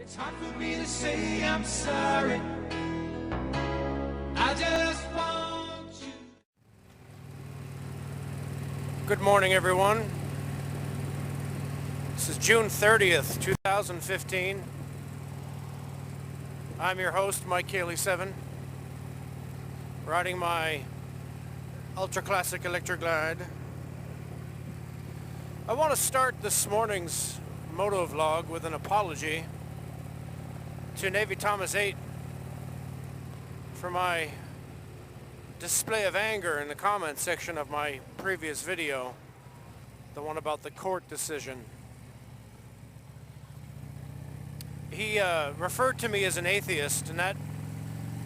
It's hard for me to say I'm sorry. I just want you. Good morning, everyone. This is June 30th, 2015. I'm your host, Mike Cayley-7, riding my ultra classic electric glide. I want to start this morning's moto vlog with an apology to Navy Thomas 8 for my display of anger in the comments section of my previous video, the one about the court decision. He referred to me as an atheist, and that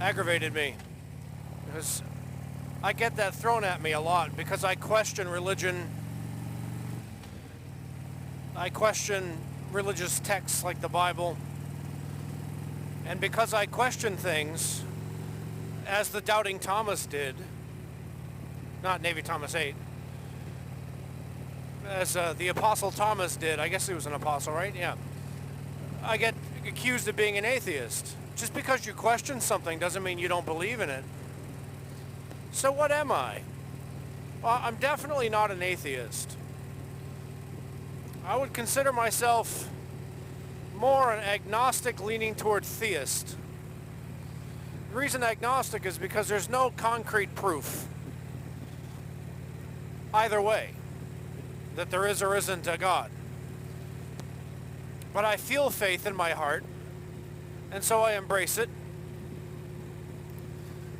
aggravated me because I get that thrown at me a lot because I question religion. I question religious texts like the Bible. And because I question things, as the doubting Thomas did, not Navy Thomas 8, as the Apostle Thomas did, I guess he was an apostle, right? Yeah. I get accused of being an atheist. Just because you question something doesn't mean you don't believe in it. So what am I? Well, I'm definitely not an atheist. I would consider myself more an agnostic leaning toward theist. The reason agnostic is because there's no concrete proof either way that there is or isn't a God. But I feel faith in my heart, and so I embrace it.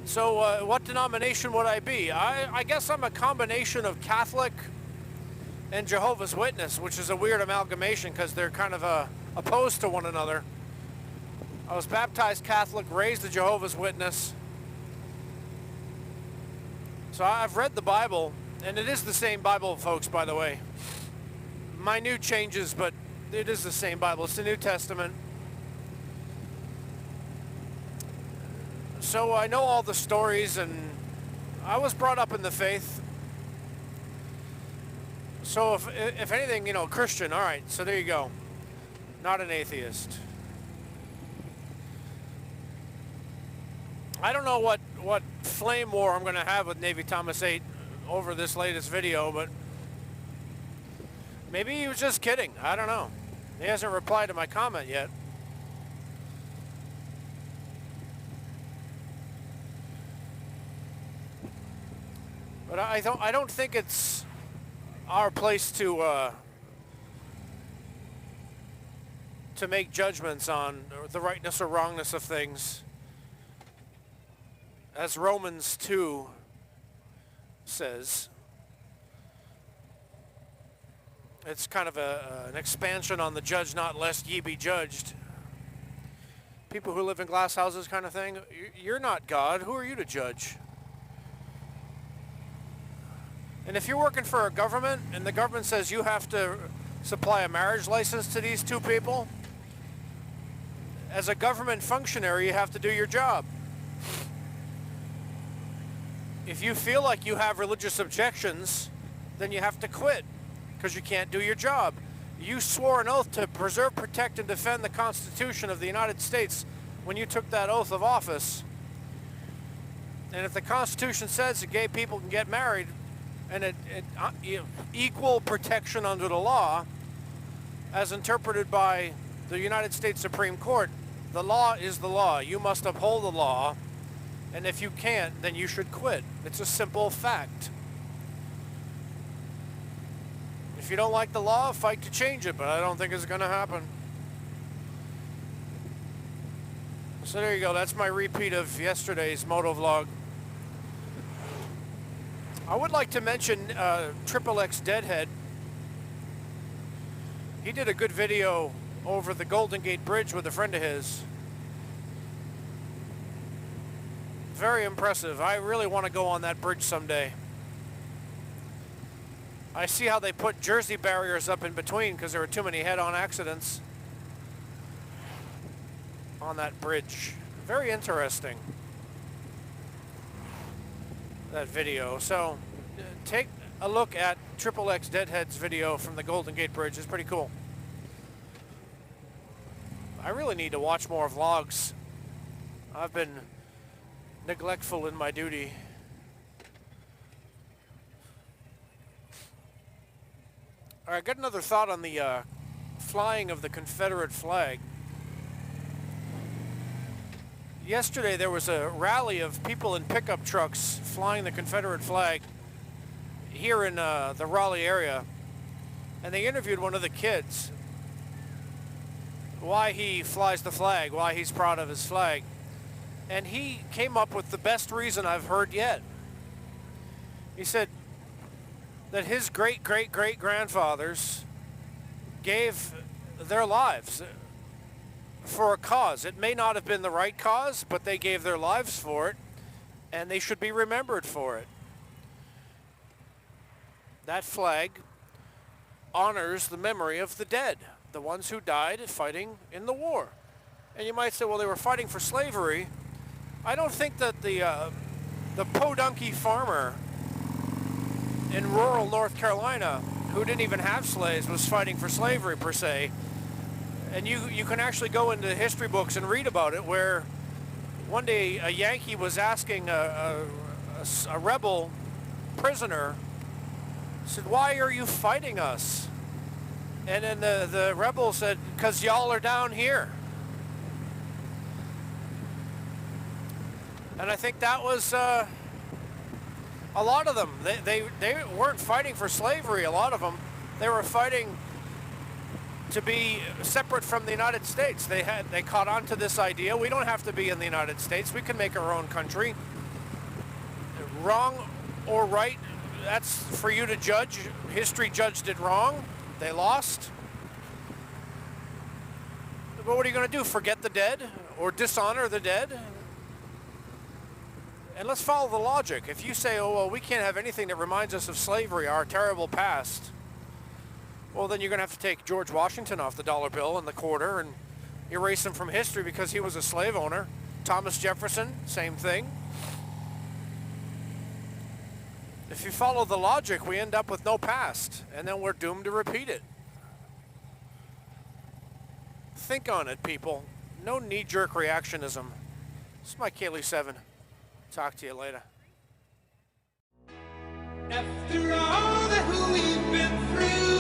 So what denomination would I be? I guess I'm a combination of Catholic and Jehovah's Witness, which is a weird amalgamation because they're kind of opposed to one another. I was baptized Catholic, raised a Jehovah's Witness. So I've read the Bible, and it is the same Bible, folks, by the way. Minute changes, but it is the same Bible. It's the New Testament. So I know all the stories, and I was brought up in the faith. So if anything, you know, Christian, all right, so there you go. Not an atheist. I don't know what flame war I'm going to have with Navy Thomas 8 over this latest video, but maybe he was just kidding. I don't know. He hasn't replied to my comment yet. But I don't think it's our place to make judgments on the rightness or wrongness of things. As Romans 2 says, it's kind of an expansion on the judge not lest ye be judged. People who live in glass houses kind of thing. You're not God. Who are you to judge? And if you're working for a government and the government says you have to supply a marriage license to these two people, as a government functionary, you have to do your job. If you feel like you have religious objections, then you have to quit because you can't do your job. You swore an oath to preserve, protect, and defend the Constitution of the United States when you took that oath of office. And if the Constitution says that gay people can get married, and equal protection under the law, as interpreted by the United States Supreme Court, the law is the law. You must uphold the law, and if you can't, then you should quit. It's a simple fact. If you don't like the law, fight to change it, but I don't think it's going to happen. So there you go. That's my repeat of yesterday's moto vlog. I would like to mention XXX Deadhead. He did a good video over the Golden Gate Bridge with a friend of his. Very impressive. I really want to go on that bridge someday. I see how they put Jersey barriers up in between because there were too many head-on accidents on that bridge. Very interesting, that video. So take a look at XXX Deadhead's video from the Golden Gate Bridge. It's pretty cool. I really need to watch more vlogs. I've been neglectful in my duty. All right, got another thought on the flying of the Confederate flag. Yesterday there was a rally of people in pickup trucks flying the Confederate flag here in the Raleigh area, and they interviewed one of the kids why he flies the flag, why he's proud of his flag, and he came up with the best reason I've heard yet. He said that his great-great-great-grandfathers gave their lives for a cause. It may not have been the right cause, but they gave their lives for it, and they should be remembered for it. That flag honors the memory of the dead, the ones who died fighting in the war. And you might say, well, they were fighting for slavery. I don't think that the podunky farmer in rural North Carolina, who didn't even have slaves, was fighting for slavery per se. And you can actually go into history books and read about it, where one day a Yankee was asking a rebel prisoner, said, why are you fighting us? And then the rebel said, because y'all are down here. And I think that was a lot of them. They weren't fighting for slavery, a lot of them. They were fighting to be separate from the United States. They caught on to this idea. We don't have to be in the United States. We can make our own country. Wrong or right, that's for you to judge. History judged it wrong. They lost. But what are you going to do? Forget the dead or dishonor the dead? And let's follow the logic. If you say, oh, well, we can't have anything that reminds us of slavery, our terrible past, well, then you're going to have to take George Washington off the dollar bill and the quarter and erase him from history because he was a slave owner. Thomas Jefferson, same thing. If you follow the logic, we end up with no past, and then we're doomed to repeat it. Think on it, people. No knee-jerk reactionism. This is my Kaylee 7. Talk to you later. After all that we've been through,